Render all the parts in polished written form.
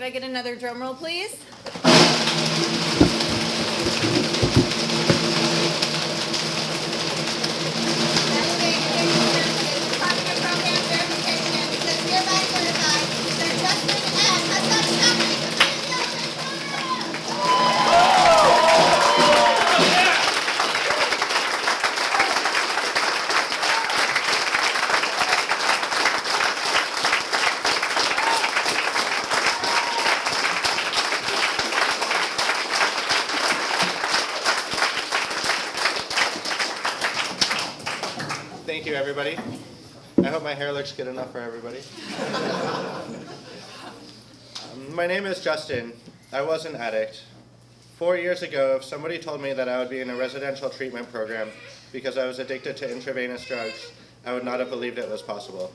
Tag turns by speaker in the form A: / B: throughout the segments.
A: Could I get another drum roll, please?
B: Thank you, everybody. I hope my hair looks good enough for everybody. My name is Justin. I was an addict. 4 years ago, if somebody told me that I would be in a residential treatment program because I was addicted to intravenous drugs, I would not have believed it was possible.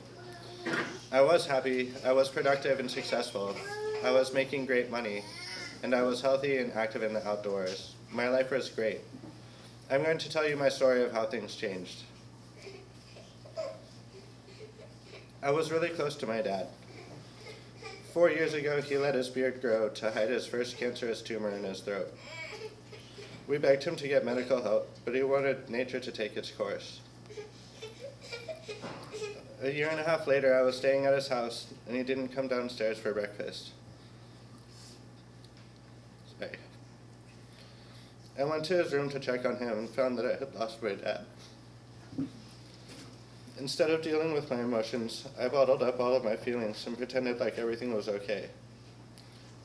B: I was happy, I was productive and successful. I was making great money, and I was healthy and active in the outdoors. My life was great. I'm going to tell you my story of how things changed. I was really close to my dad. 4 years ago, he let his beard grow to hide his first cancerous tumor in his throat. We begged him to get medical help, but he wanted nature to take its course. A year and a half later, I was staying at his house, and he didn't come downstairs for breakfast. Sorry. I went to his room to check on him and found that I had lost my dad. Instead of dealing with my emotions, I bottled up all of my feelings and pretended like everything was okay.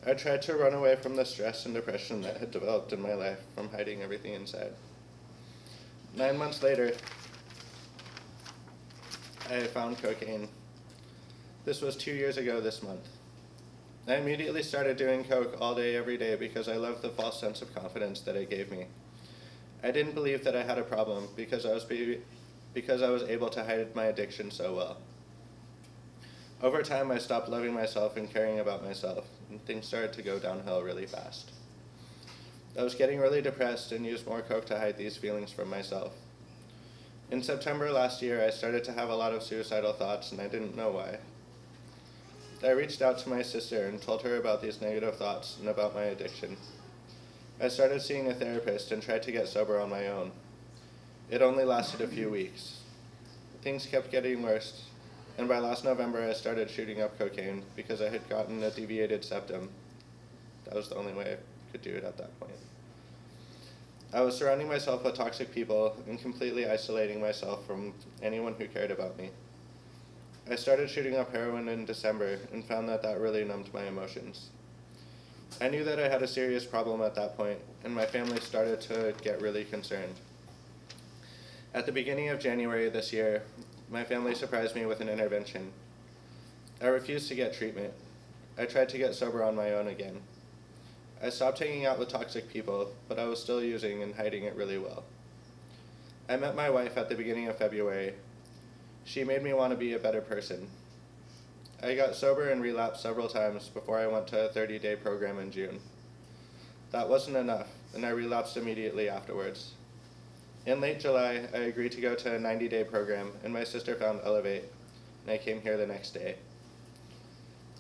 B: I tried to run away from the stress and depression that had developed in my life from hiding everything inside. 9 months later, I found cocaine. This was 2 years ago this month. I immediately started doing coke all day, every day, because I loved the false sense of confidence that it gave me. I didn't believe that I had a problem because I was able to hide my addiction so well. Over time, I stopped loving myself and caring about myself, and things started to go downhill really fast. I was getting really depressed and used more coke to hide these feelings from myself. In September last year, I started to have a lot of suicidal thoughts, and I didn't know why. I reached out to my sister and told her about these negative thoughts and about my addiction. I started seeing a therapist and tried to get sober on my own. It only lasted a few weeks. Things kept getting worse, and by last November I started shooting up cocaine because I had gotten a deviated septum. That was the only way I could do it at that point. I was surrounding myself with toxic people and completely isolating myself from anyone who cared about me. I started shooting up heroin in December and found that that really numbed my emotions. I knew that I had a serious problem at that point, and my family started to get really concerned. At the beginning of January this year, my family surprised me with an intervention. I refused to get treatment. I tried to get sober on my own again. I stopped hanging out with toxic people, but I was still using and hiding it really well. I met my wife at the beginning of February. She made me want to be a better person. I got sober and relapsed several times before I went to a 30-day program in June. That wasn't enough, and I relapsed immediately afterwards. In late July, I agreed to go to a 90-day program, and my sister found Elevate, and I came here the next day.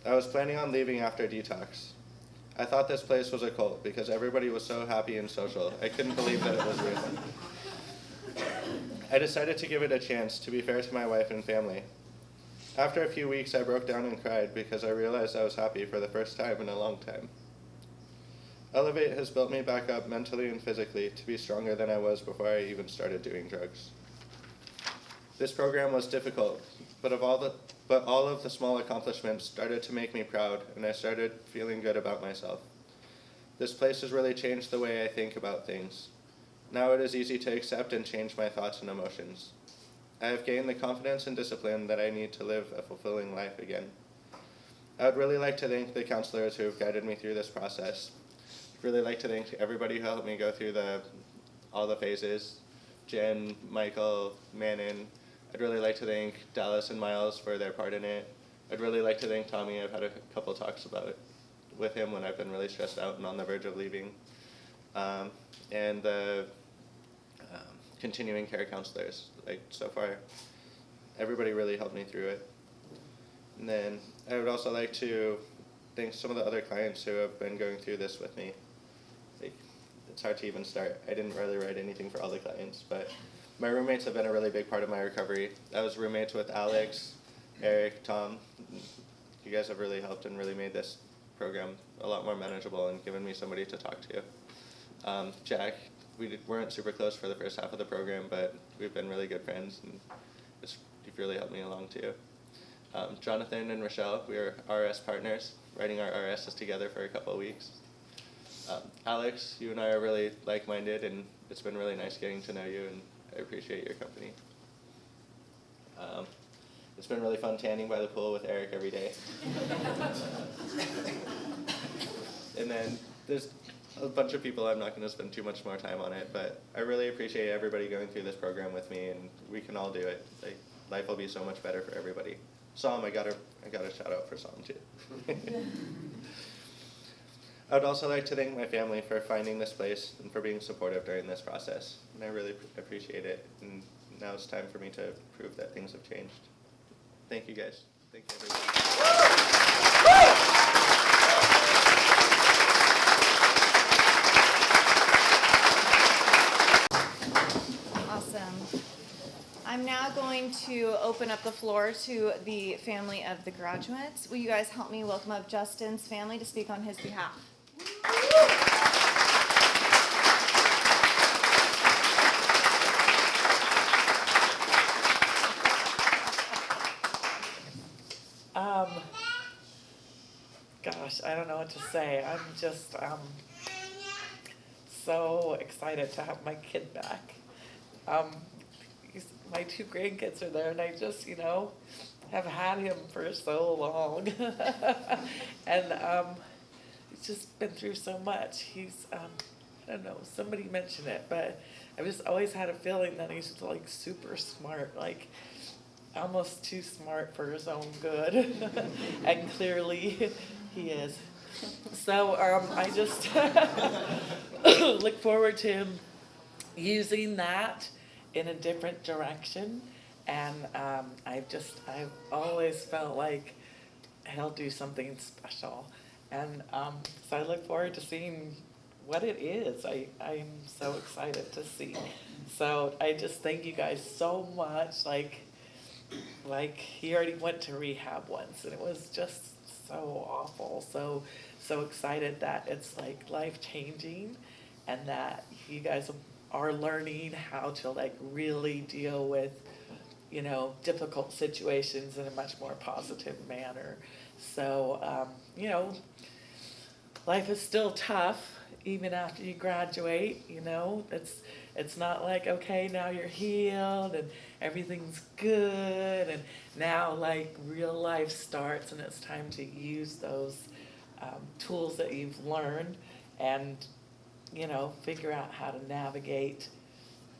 B: I was planning on leaving after detox. I thought this place was a cult because everybody was so happy and social. I couldn't believe that it was real. I decided to give it a chance, to be fair to my wife and family. After a few weeks, I broke down and cried because I realized I was happy for the first time in a long time. Elevate has built me back up mentally and physically to be stronger than I was before I even started doing drugs. This program was difficult, but all of the small accomplishments started to make me proud, and I started feeling good about myself. This place has really changed the way I think about things. Now it is easy to accept and change my thoughts and emotions. I have gained the confidence and discipline that I need to live a fulfilling life again. I would really like to thank the counselors who have guided me through this process. I'd really like to thank everybody who helped me go through all the phases. Jen, Michael, Manon. I'd really like to thank Dallas and Miles for their part in it. I'd really like to thank Tommy. I've had a couple talks about it with him when I've been really stressed out and on the verge of leaving. And the continuing care counselors. So far, everybody really helped me through it. And then I would also like to thank some of the other clients who have been going through this with me. Like, it's hard to even start. I didn't really write anything for all the clients, but my roommates have been a really big part of my recovery. I was roommates with Alex, Eric, Tom. You guys have really helped and really made this program a lot more manageable and given me somebody to talk to. Jack, weren't super close for the first half of the program, but we've been really good friends, and you've really helped me along too. Jonathan and Rochelle, we are RS partners, writing our RSs together for a couple of weeks. Alex, you and I are really like-minded, and it's been really nice getting to know you, and I appreciate your company. It's been really fun tanning by the pool with Eric every day. And then there's a bunch of people, I'm not going to spend too much more time on it, but I really appreciate everybody going through this program with me, and we can all do it. Like, life will be so much better for everybody. Psalm, I got a shout out for Psalm too. I would also like to thank my family for finding this place and for being supportive during this process, and I really appreciate it. And now it's time for me to prove that things have changed. Thank you guys. Thank you everybody.
A: I'm now going to open up the floor to the family of the graduates. Will you guys help me welcome up Justin's family to speak on his behalf?
C: Gosh, I don't know what to say. I'm just so excited to have my kid back. My 2 grandkids are there, and I just, have had him for so long. And he's just been through so much. He's, I don't know, somebody mentioned it, but I've just always had a feeling that he's like super smart, like almost too smart for his own good. And clearly he is. So I just look forward to him using that in a different direction, and I've always felt like he'll do something special, and so I look forward to seeing what it is. I'm so excited to see. So I just thank you guys so much. Like he already went to rehab once, and it was just so awful. So excited that it's like life changing, and that you guys are learning how to like really deal with, difficult situations in a much more positive manner. So, life is still tough even after you graduate. It's not like, okay, now you're healed and everything's good, and now like real life starts, and it's time to use those tools that you've learned and figure out how to navigate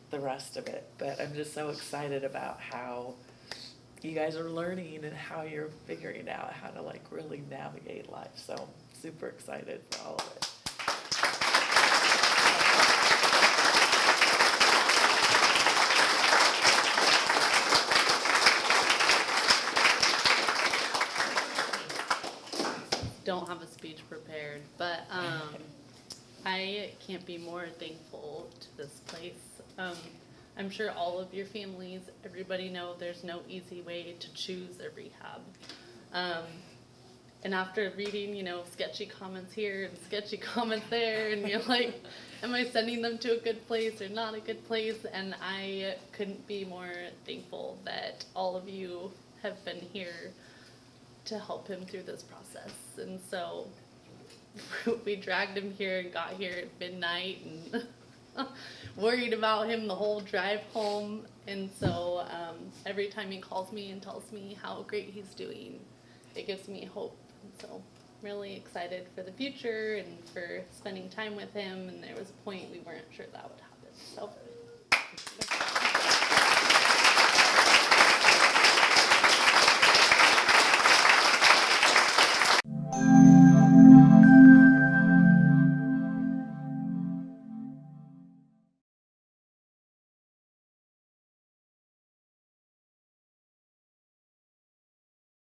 C: the rest of it. But I'm just so excited about how you guys are learning and how you're figuring out how to like really navigate life. So super excited for all of it.
D: Don't have a speech prepared, but I can't be more thankful to this place. I'm sure all of your families, everybody know there's no easy way to choose a rehab. And after reading, sketchy comments here and sketchy comments there, and you're like, am I sending them to a good place or not a good place? And I couldn't be more thankful that all of you have been here to help him through this process. And so we dragged him here and got here at midnight and worried about him the whole drive home. And so every time he calls me and tells me how great he's doing, it gives me hope. And so I'm really excited for the future and for spending time with him. And there was a point we weren't sure that would happen. So